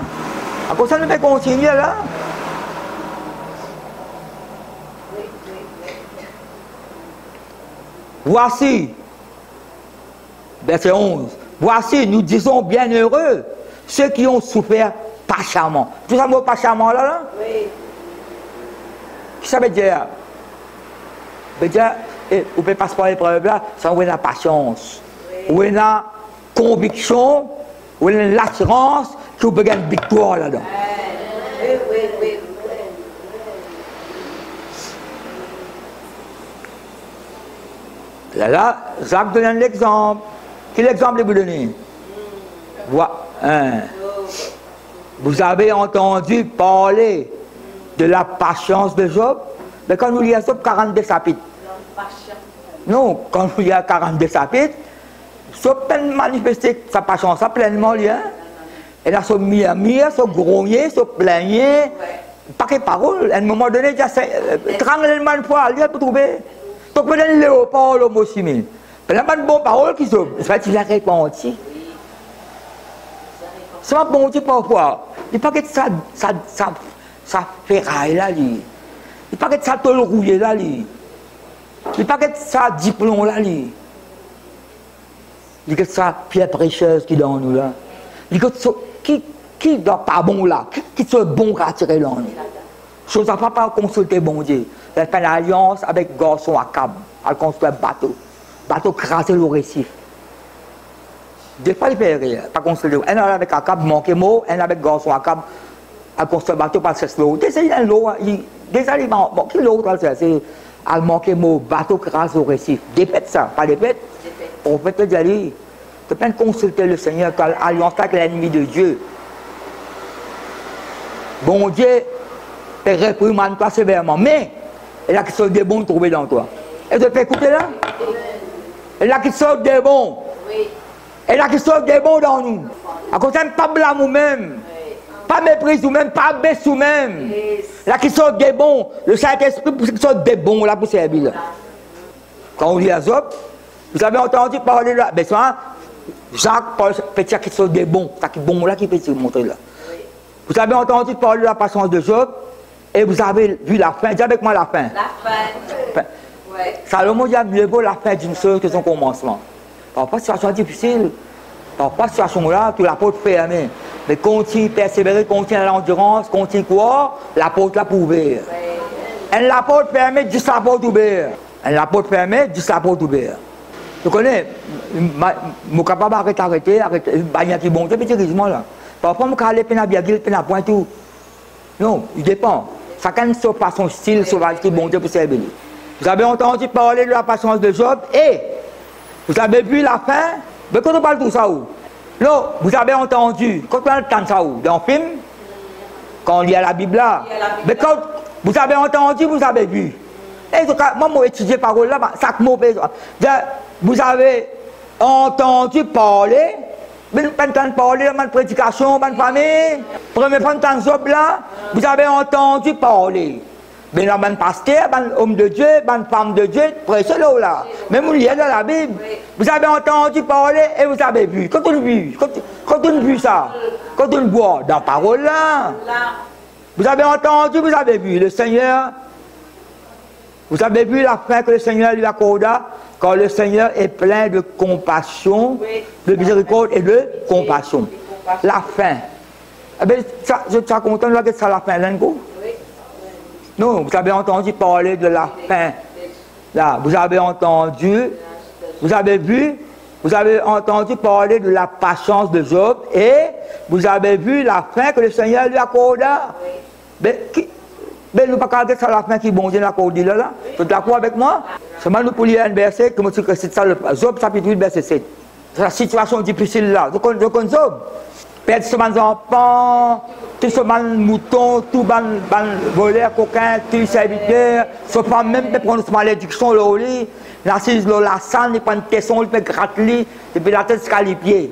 À cause ça, nous pouvons continuer là. Voici, verset 11, voici, nous disons bienheureux ceux qui ont souffert patiemment. Tout ça, mot patiemment là, là? Oui. Qu'est-ce que ça veut dire? Ça veut dire, vous pouvez passer par l'épreuve là, ça veut dire la patience. Vous avez la conviction, vous avez l'assurance que vous pouvez gagner une victoire là-dedans. Oui, oui, oui. Là, Jacques donne l'exemple. Quel exemple vous donnez? Vous avez entendu parler de la patience de Job? Mais quand nous lisons Job 42 chapitres. Non, quand nous lisons 42 chapitres, Job a manifesté sa patience pleinement. Elle a son mire, son grogner, son plaigner. Pas que parole. À un moment donné, il y a 30 fois, il a trouvé. Donc, vous avez Léopold au mot simile. Il y a pas de bonnes paroles qui sont. Tu l'as répondu. C'est pas bon Dieu parfois. Il n'y a pas que ça ferraille là. Il n'y a pas que ça tôle rouillé là. Il n'y a pas que ça diplôme là. Il y a que ça pierre précieuse qui est dans nous là. Il y a que qui n'est pas bon là. Qui est bon à tirer là. Chose à pas consulter bon Dieu. Elle fait une alliance avec garçon à Cab. Elle construit un bateau. Bateau crasé le récif. Des fois, il fait rien. Pas construire. Elle avec un Cab, manque mot. Elle avec garçon à Cab. Elle construit un bateau par ce l'eau. Déjà, il y a l'eau. Déjà, il manque l'eau. a manqué mon bateau grâce au récif. Dépête ça, pas dépête. On peut te dire, tu peux consulter le Seigneur quand alliance avec l'ennemi de Dieu. Bon Dieu, te réprimande toi sévèrement, mais il y a qui sont des bons trouvés dans toi. Et tu peux écouter là? Il y a qui sont des bons. Il y a qui sont des bons dans nous. À cause de pas blâme nous-mêmes. Pas méprise nous-mêmes, pas baisse nous-mêmes. Là qui sont des bons, le Saint-Esprit pour qu'ils soient des bons là pour servir. Quand on lit à Job, vous avez entendu parler là, ben ça, Jacques, Paul, petit qui sont des bons, ça qui bon là qui peut se montrer là. Vous avez entendu parler de la patience de Job et vous avez vu la fin. Dis avec moi la fin. La fin. Ouais. Salomon dit mieux vaut la fin d'une chose que son commencement. Parfois, situation difficile. Parfois, situation là, tu la porte fermée. Mais continue, persévérer, continue l'endurance, continue quoi? La porte là pour ouvrir. Elle la porte fermée, juste la porte ouverte. Elle la porte fermée, juste la porte ouverte. Tu connais, je suis capable d'arrêter, il qui bon, petit risement là. Parfois, je suis allé à virgule, à point tout. Non, il dépend. Chacun a son style, son qui bon Dieu pour servir. Vous avez entendu parler de la patience de Job et vous avez vu la fin. Mais quand on parle de tout ça où? Non, vous avez entendu, quand on entend ça où? Dans le film? Quand on lit à la Bible là? Mais quand vous avez entendu, vous avez vu. Et moi, j'ai étudié parole là, ça mauvais. Vous avez entendu parler, mais pas entendu parler dans ma prédication, dans ma famille. Premier fois dans Job là, vous avez entendu parler. Mais là, un pasteur, un homme de Dieu, une femme de Dieu, prêchez là. Même vous lisez dans la Bible, vous avez entendu parler et vous avez vu. Quand on vu, quand on vu ça, quand on voit dans la parole là, vous avez entendu, vous avez vu. Le Seigneur, vous avez vu la fin que le Seigneur lui accorda quand le Seigneur est plein de compassion, de miséricorde et de compassion. La fin. Eh bien, je suis content de ça la fin, d'un coup. Non, vous avez entendu parler de la fin. Là, vous avez entendu, vous avez vu, vous avez entendu parler de la patience de Job et vous avez vu la fin que le Seigneur lui accorda. Mais nous ne pouvons pas regarder ça la fin qui bon Dieu l'accorde là. Vous êtes d'accord avec moi? Seulement nous pour lire un verset, comme je cite ça, Job chapitre 8, verset 7. C'est la situation difficile là. Je connais Job. Perdre ses enfants, tous ces moutons, tous les voleurs, coquins, tous les serviteurs, ce pas même de prendre cette malédiction là au lit, l'assise la salle, il prend une tesson, il fait gratte-lit, et puis la tête jusqu'à les pieds.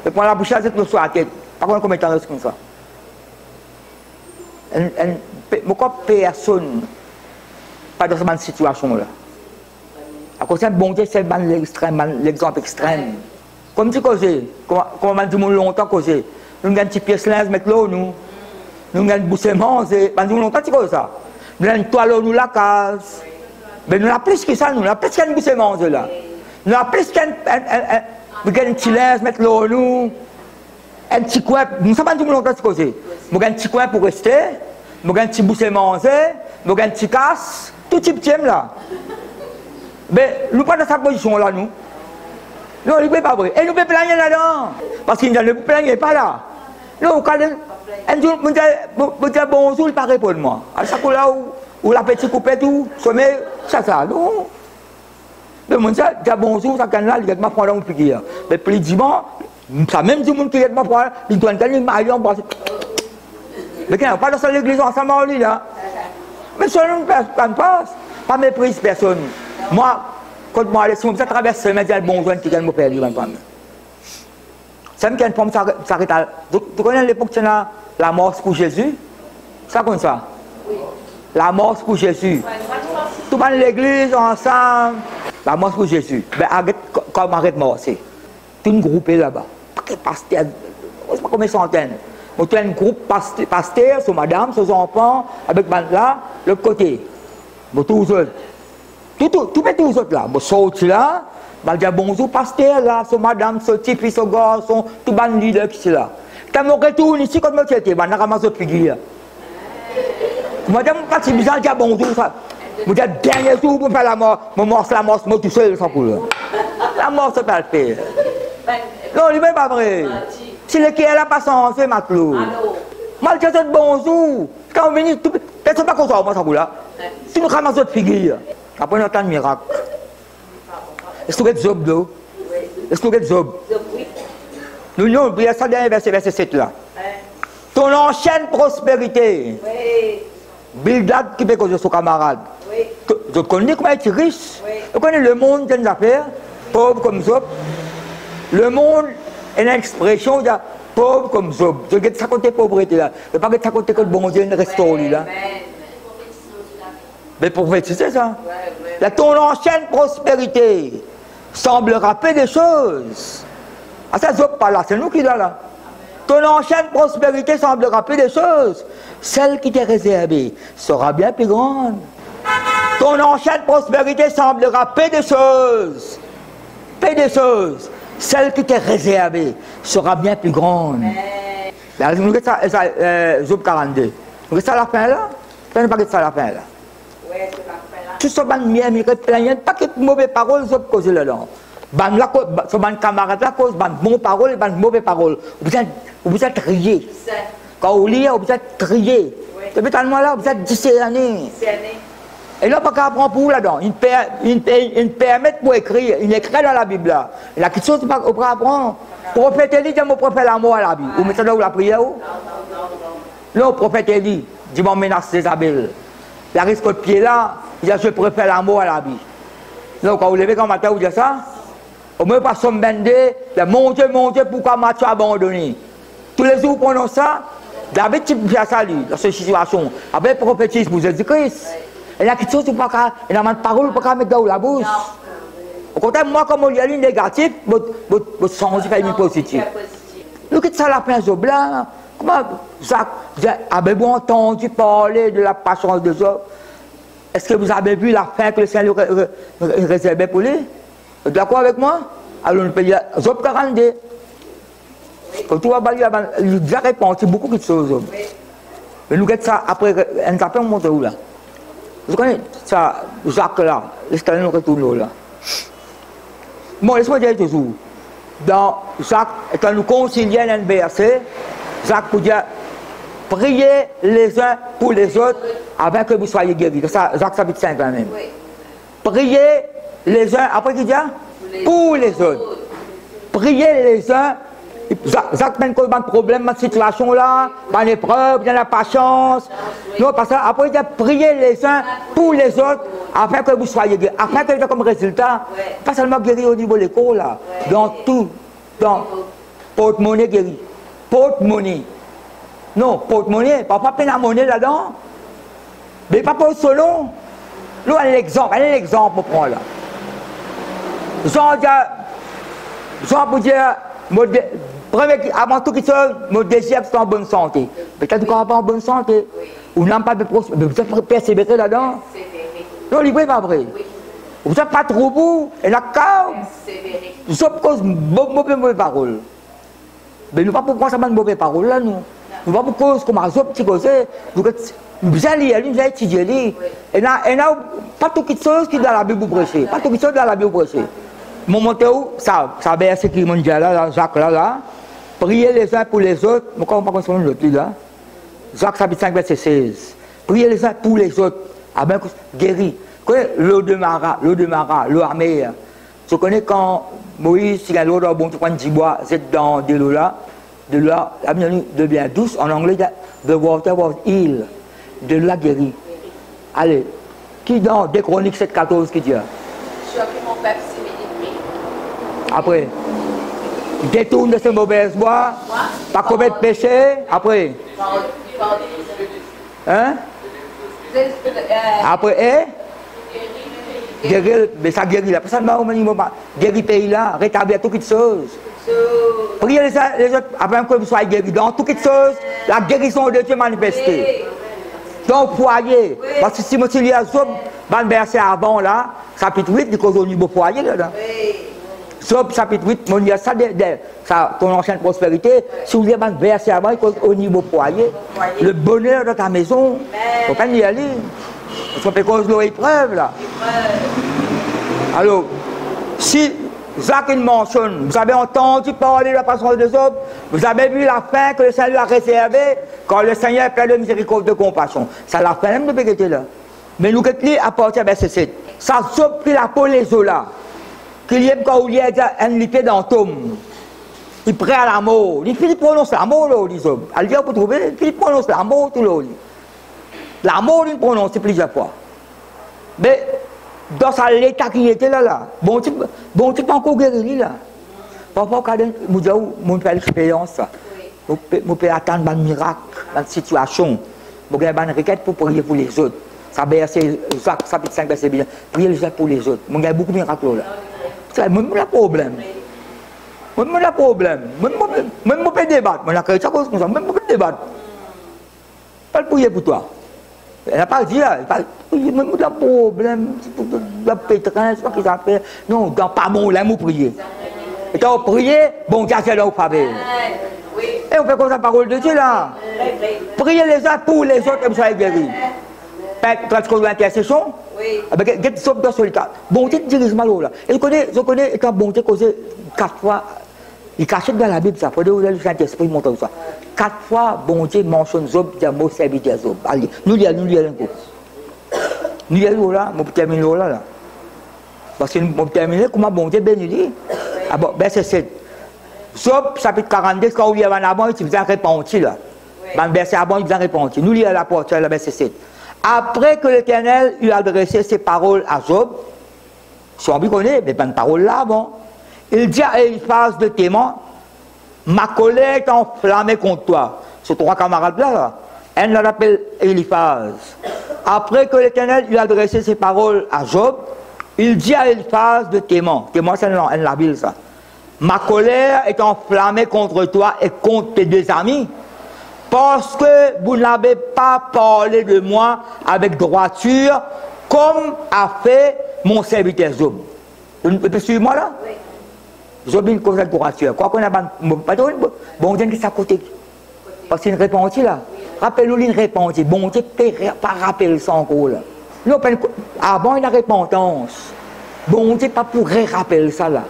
Il prend la bouche à cette sur la tête. Par contre, combien de temps c'est comme ça? Pourquoi personne pas dans cette situation là? À cause de bon Dieu, c'est l'exemple extrême. Comme tu causes, comme on dit longtemps causer, nous avons une petite pièce linge, mettre l'eau, nous avons une bouche de manger, nous avons longtemps tu causes ça. Nous avons une toile, nous la case. Mais nous avons plus que ça, nous avons plus qu'une bouche de manger là. Nous avons plus qu'un petit linge, mettre l'eau, nous. Un petit coin, nous savons pas longtemps tu causes. Nous avons un petit coin pour rester, nous avons un petit bouche de manger, nous avons un petit casse, tout type de là. Mais nous ne sommes pas dans cette position là, nous. Non, il ne peut pas vrai. Et nous ne pouvons pas là-dedans. Parce qu'il ne peut pas là. Non, quand un jour, vous dites bonjour, il ne paraît pas de moi. À chaque fois là où la petite coupette, tout, sommet, ça, non. Mais moi, je dis bonjour, ça quand là, il m'a pris dans mon figure. Mais plus dimanche, ça même du monde qui m'a pris, il doit entendre, il m'a dit, mais quand on pas dans l'église ensemble, là. Mais ça ne passe. Pas méprise personne. Moi, quand moi, si je traverse le média, bon joint qui gagne mon père, lui, c'est même qu'une forme s'arrête à. Tu connais l'époque où la mort pour Jésus? Ça comme ça? Oui. La mort pour Jésus. Tout le monde l'église ensemble. La mort pour Jésus. Ben, arrête, comme arrête mort, c'est. Tout un groupe là-bas. Pas que pasteur, je ne sais pas combien de centaines. On a un groupe pasteur, sur madame, sur enfants, avec là, l'autre côté. Bon, tous les autres. Tout met tous les autres là. Bon, sorti là, bah, dire bonjour, pasteur là, son madame, son petit fils, son garçon, tout le leader qui est là. Quand on retourne ici, quand on était, on a ramassé notre figure. Madame, pas si bizarre, dire bonjour, ça. Je dis, dernier jour, pour faire la mort, je morce la mort, moi tout seul, sans couleur. La mort, c'est pas le faire. Non, il n'est pas vrai. Si le qui est là, pas censé, matelot. Malgré ce bonjour, quand on vient, personne ne va pas comme ça, moi, sans couleur. Tu nous ramasses notre figure. Après, on entend un miracle. Est-ce que vous êtes Zob, là? Est-ce que vous êtes Zob? Nous nous oublions ça dans verset 7 là. Ton ancienne prospérité. Bildad qui fait causer son camarade. Je connais comment être riche. Je connais le monde qui a des affaires, pauvre comme Zob. Le monde est une expression de pauvre comme Zob. Je regarde ça côté pauvreté là. Je ne pas ça côté que le bon Dieu restaure là. Mais pour prophétiser ça. Là, ton ancienne prospérité semble rappeler des choses. Ah, ça, Zob pas là, c'est nous qui là. Ton ancienne prospérité semble rappeler des choses. Celle qui t'est réservée sera bien plus grande. Ton ancienne prospérité semble rappeler des choses. Paix des choses. Celle qui t'est réservée sera bien plus grande. Là, nous regardons ça, Job 42. Nous regardons ça à la fin là. On ne pas ça à la fin là. Tout ce ban mien, il y a pas de mauvaises paroles, Job cause là-dedans. Ce ban camarade là cause ban bonnes paroles et ban mauvaises paroles. Vous êtes trié. Quand vous lisez, vous êtes trié. Depuis tellement là, vous êtes discerné. Et là, pas qu'à apprendre pour vous là-dedans. Il permet pour écrire. Il écrit dans la Bible là. Il y a quelque chose qu'on peut apprendre. Le prophète Élie dit, mon prophète l'amour à la Bible. Vous mettez là où la prière où? Non, le prophète Élie dit, mon menace Jézabel. Il risque de pied là, il dit, je préfère l'amour à la Bible. Donc, quand vous levez comme matin, vous dites ça, au moins pas sombender, mon Dieu, pourquoi m'as-tu abandonné? Tous les jours, vous prenez ça, David, tu peux faire ça, lui, dans cette situation. Après, le prophétisme, vous êtes Christ. Il y a quelque chose, il y a une parole, vous ne pouvez pas mettre dans la bouche. Au contraire, moi, comme il y a une négative, vous changez faire une positive. Nous, qu'est-ce que ça la fin, Job là? Comment Jacques, avez-vous entendu parler de la patience de Job? Est-ce que vous avez vu la fin que le Seigneur réservait pour lui? Vous êtes d'accord avec moi? Alors, nous peut dire Job 42. Quand tu vas balayer, il a déjà répondu beaucoup de choses, Job. Mais nous, qu'est-ce que ça, après, on s'appelle, on monte où là? Vous connaissez ça, Jacques là, l'Estalien nous retourne là. Bon, laisse-moi dire toujours. Dans Jacques, quand nous concilions un verset, Jacques peut dire priez les uns pour les autres afin que vous soyez guéris. Ça, Jacques chapitre 5 quand même. Priez les uns, après qu'il dit pour les autres. Priez les uns. Jacques mène quoi de problème, de situation là, dans l'épreuve, dans la patience. Non, parce qu'après il dit priez les uns pour les autres afin que vous soyez guéris. Afin que vous ayez comme résultat, pas seulement guéri au niveau de l'école là, dans tout, dans porte-monnaie guéri. Porte-monnaie. Non, porte-monnaie, pas peine à monnaie là-dedans. Mais pas pour solo. Là, un exemple pour prendre là. Jean pour dire, avant tout qui soit, mon désir c'est en bonne santé. Peut-être qu'on n'a pas en bonne santé. Ou n'a pas de prospérité. Vous êtes persévérer là-dedans. Non, il n'est pas vrai. Vous n'êtes pas trop beau. Et la cause, vous êtes cause de mauvaises paroles. Mais nous ne pas pourquoi ça m'a de mauvaises paroles là, nous. Nous ne pas pourquoi comme un petit causé. Vous allez lire, vous allez étudier. Et là, pas tout qui chose qui est dans la Bible prêcher. Pas tout qui chose dans la Bible prêcher. Mon moteur, ça verset qui mondial là, Jacques là. Priez les uns pour les autres. Mais comment on ne peut pas l'autre là? Jacques chapitre 5, verset 16. Priez les uns pour les autres. Ah ben, guéri. L'eau de Mara, l'eau amère. Je connais quand Moïse, il y a l'eau dans bon, tu prends du bois, c'est dans de l'eau là. De là, la bienvenue devient douce. En anglais, the water was healed. De là guéri. Allez, qui dans des Chroniques 7-14 qui dit? Je suis appelé mon peuple, c'est mes ennemis. Après, détourne de ce mauvais bois, pas commettre péché. Après, hein? Après, guérir, mais ça guérit là. Parce que guérir pays là, rétablir toutes choses. Priez les autres afin que vous soyez guéris. Dans toutes choses, la guérison de Dieu manifestée. Dans le foyer. Parce que si je lis à Job, le verset avant là, chapitre 8, il cause au niveau foyer là. Job chapitre 8, on dit ça, ton ancienne prospérité. Si vous lisez le verset avant, il cause au niveau foyer. Le bonheur de ta maison. Il ne faut pas y aller. Parce qu'on fait cause de l'épreuve là. Alors, si Jacques mentionne, vous avez entendu parler de la patience de Job, vous avez vu la fin que le Seigneur a réservée quand le Seigneur est plein de miséricorde, de compassion. Ça la fin même de péché là. Mais nous, à partir de verset 7, ça sauf qu'il a pour les eaux là, qu'il y a quand il y a un lipé dans le tome, il prend la mort, il prononce la mort, là, les hommes. Elle dit, pour trouver, il prononce la mort, tout le monde. La mort, il prononce plusieurs fois. Mais, dans l'état qui était là, bon, tu pas encore guéri là. Parfois, quand on fait l'expérience, on peut attendre un miracle, une situation. On peut faire une requête pour prier pour les autres. Ça verset Jacques, chapitre 5, verset bien. Priez les autres pour les autres. On a beaucoup de miracles là. C'est même le problème. Même le problème. Même on peut débattre. On a créé ça comme ça. Même on peut débattre. Pas prier pour toi. Elle n'a pas dit là. Même le problème. Le pétrin, c'est pas qu'ils appellent. Non, dans pas bon là, on prier. Et quand on prie, bon Dieu, c'est là où il faut. Et on fait comme ça, parole de Dieu là. Priez les uns pour les autres, comme ça, ils guéris. Quand on fait l'intercession, il y a des choses dans ce cas. Bon Dieu dirige mal là. Et je connais, quand bon Dieu causé 4 fois, il cache dans la Bible ça. Il faut que le Saint-Esprit montre ça. 4 fois, bon Dieu mentionne Job, il y a mot serviteur Job. Allez, nous lisons un coup. Nous lisons là, je vais terminer là. Parce que je vais terminer, comment bon Dieu bénit. Ah bon, verset 7. Job, chapitre 42, quand il y a un avant, il faisait repentir là. Dans le verset avant, il faisait repentir. Nous lisons la porte, le verset 7. Après que l'Éternel eut adressé ses paroles à Job, si on connaît, mais pas une parole là, bon, il dit à Eliphaz de Théman, ma colère est enflammée contre toi. Ces 3 camarades là, elle l'appelle Eliphaz. Après que l'Éternel eut adressé ses paroles à Job, il dit à Eliphaz de Théman, Théman c'est la Bible ça, ma colère est enflammée contre toi et contre tes 2 amis, parce que vous n'avez pas parlé de moi avec droiture, comme a fait mon serviteur Job. Vous pouvez suivre moi là? Oui. Job, il cause de droiture. Quoi qu'on a pas bon Dieu qui s'est à côté. Parce qu'il y a une réponse là. Rappelez-nous une réponse. Bon Dieu ne peut pas rappeler ça encore là. Nous, avant il y a repentance. Bon Dieu pas pour rappeler ça là.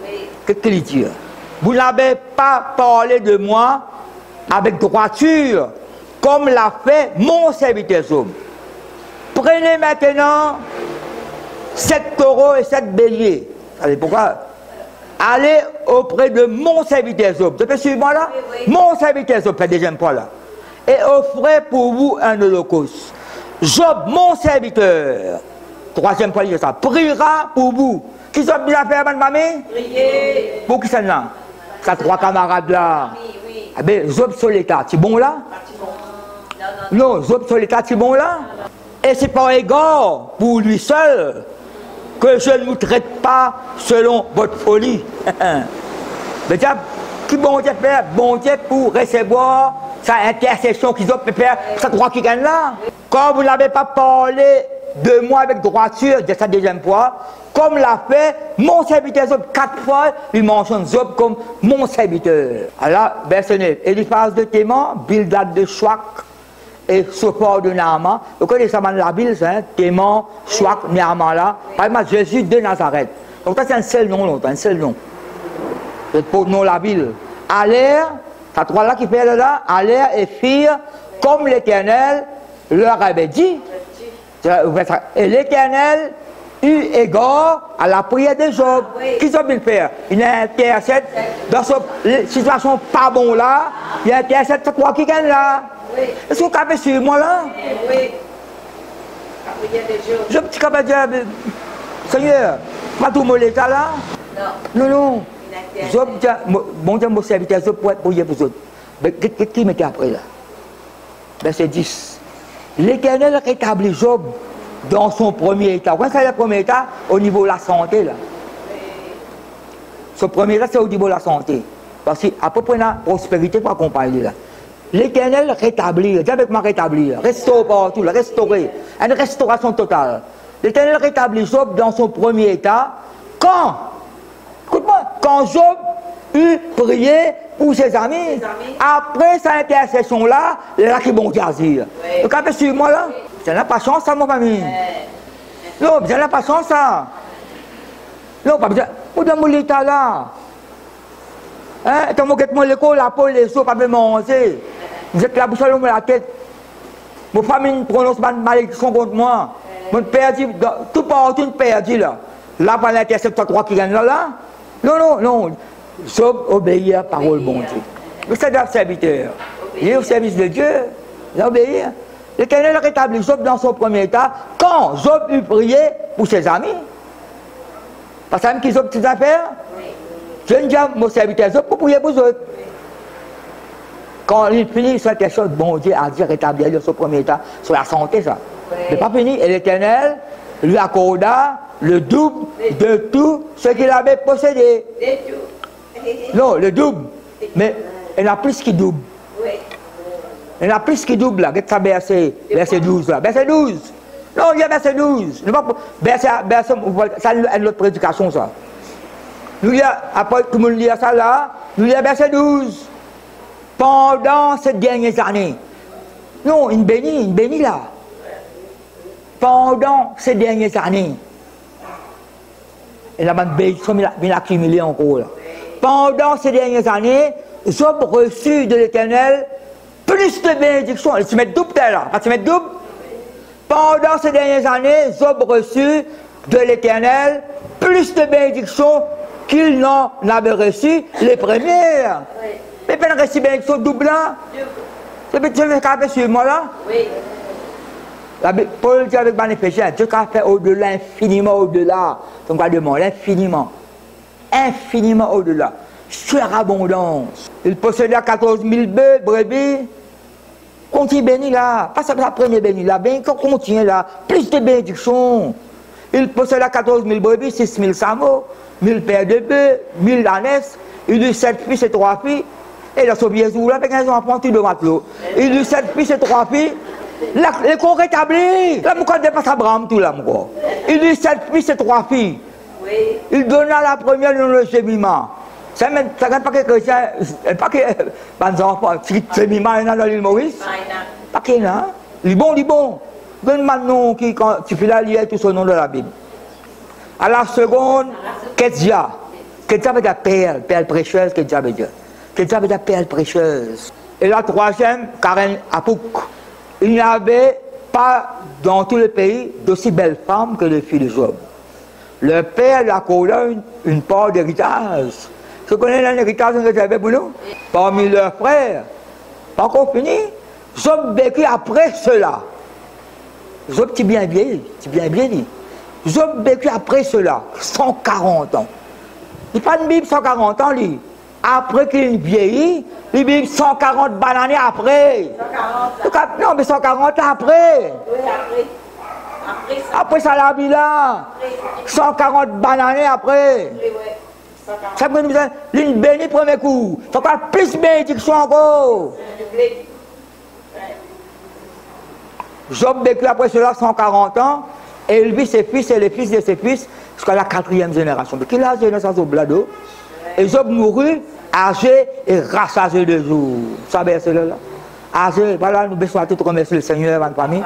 Qu'est-ce qu'il dit? Vous n'avez pas parlé de moi avec droiture, comme l'a fait mon serviteur Job. Prenez maintenant 7 taureaux et 7 béliers. Vous savez pourquoi? Allez auprès de mon serviteur Job. Tu peux suivre moi là? Oui. Mon serviteur Job, fait deuxième fois là. Et offrez pour vous un holocauste. Job, mon serviteur, 3e fois, il dit ça, priera pour vous. Qui sont bien fait, madame mamie? Prier. Pour qui c'est là? Ça, 3 camarades là. Oui. Ah ben, Job sur l'état, c'est bon là? Non, Job sur l'état, c'est bon là? Et c'est par égard pour lui seul que je ne vous traite pas selon votre folie. Mais qui bon Dieu fait? Bon Dieu pour recevoir sa intercession qu'ils ont fait faire, ça 3 qui gagnent là. Quand vous n'avez pas parlé de moi avec droiture, de sa 2e fois, comme l'a fait mon serviteur Job 4 fois, il mentionne Job comme mon serviteur. Alors, verset 9, Eliphaz de Théman, Bildad de Chouak et Sophor de Naaman. Vous connaissez ça dans la Bible, hein? Théman, Chouak, Naaman là. Par exemple, Jésus de Nazareth. Donc ça c'est un seul nom, l'autre, un seul nom. C'est pour nom la Bible. À l'air, ça 3 là qui fait là, à l'air et firent comme l'Éternel leur avait dit. Et l'Éternel eut égard à la prière de Job. Oui. Qu'est-ce qu'il fait? Il intercède dans cette situation pas bon là, il intercède c'est quoi qui gagne là? Oui. Est-ce que vous avez suivi moi là? Oui. La prière de Job. Je suis capable de dire, Seigneur, pas tout mon état là? Non. Non. Job, bon Dieu, mon serviteur, Job pour prier pour autres. Mais qu'est-ce qu'il mettait après là? Verset 10. L'Éternel rétablit Job dans son premier état. Quand c'est le premier état, au niveau de la santé, là. Ce premier état, c'est au niveau de la santé. Parce qu'à peu près, la prospérité pour accompagner, là. L'Éternel rétablit, dis avec moi rétablir, restaurer partout, restaurer, une restauration totale. L'Éternel rétablit Job dans son premier état. Quand? Écoute-moi, quand Job eut prié pour ses amis, après sa intercession-là, là qui bon dire. Vous avez suivi moi là? Vous n'avez pas chance, ça, mon famille. Non, vous n'avez pas chance, ça. Non, pas besoin. Vous avez mon l'état là. Hein? Quand vous êtes mon l'école, la peau, les os, pas de manger. Vous êtes la bouche à la tête. Vos familles prononcent ma malédiction contre moi. Mon perdu, tout partout, perdu là. Là, par l'intercepteur 3 qui gagne là. Non. Job obéit à la parole de bon Dieu. Mais c'est un serviteur. Il est au service de Dieu. Il a obéi. L'Éternel rétablit Job dans son premier état quand Job eut prié pour ses amis. Parce que qu'ils ont petites affaires. Je ne dis à mon serviteur Job pour prier pour eux. Quand il finit sur quelque chose, bon Dieu a dit rétablir dans son premier état sur la santé, ça. Mais pas fini. Et l'Éternel lui accorda le double de tout ce qu'il avait possédé. Non, le double. Mais il y en a plus qui double. Il y en a plus qui double là. Regarde ça, verset 12 là. Verset 12. Non, il y a verset 12. Verset, ça, c'est notre prédication, ça. Nous, après tout le monde lit ça là, nous lisons verset 12. Pendant ces dernières années. Non, une bénie là. Pendant ces dernières années. Et la bénédiction vient accumuler encore là. Pendant ces dernières années, Job reçut de l'Éternel plus de bénédictions. Tu mets double là, pas tu mets double. Pendant ces dernières années, Job reçut de l'Éternel plus de bénédictions qu'il n'en avait reçu les premières. Mais pas reçu bénédiction double là. Tu veux faire sur moi là? Oui. Paul dit avec Manéphégien, Dieu qui a fait au-delà, infiniment au-delà. Donc, on demande l'infiniment. Infiniment au-delà. Surabondance. Il possédait 14 000 brebis. Continue béni là. Pas ça, la première béni là. Ben, continue là. Plus de bénédictions. Il possédait 14 000 brebis, 6 000 sameaux, 1000 paires de bœufs, 1000 ânesses. Il eut 7 fils et 3 filles. Et là, son biaisou là, avec un enfant, tout de matelot. Il eut 7 fils et 3 filles. Les corps rétablis. Là, pourquoi dépasse Abraham tout là, mon. Il eut 7 fils et 3 filles. Oui. Il donna la première dans le Jémima. Ça ne pas que chrétien, pas que les enfants, Jémima est dans l'île Maurice. Pas que là. Il est bon. Donne-moi le nom qui, quand tu fais la lire tout son nom de la Bible. À la seconde, Kédia. Kédia veut dire perle précieuse, Kédia veut dire. Kédia veut dire perle précieuse. Et la troisième, Karen Apouk. Il n'y avait pas dans tout le pays d'aussi belles femmes que les filles de Job. Le père lui accorda une part d'héritage. Tu connais l'héritage que j'avais pour nous? Parmi leurs frères. Pas encore fini. Job vécut après cela. Job, tu bien dit. Job vécut après cela, 140 ans. Il n'y a pas de Bible 140 ans, lui. Après qu'il vieillit, il vit 140 bananes après. 140. Non, mais 140 après. Oui, après. Après ça, la vie là. 140 bananes après. Ça veut dire l'une bénie premier coup. Il faut pas plus bénédiction encore. Job vécut après cela 140 ans. Et il vit ses fils et les fils de ses fils jusqu'à la 4e génération. Mais qu'il a génération au blado. Et Job mourut âgé et rassasié de jours. Ça, c'est là. Âgé, voilà, nous besoin de tout remercier le Seigneur, ma famille.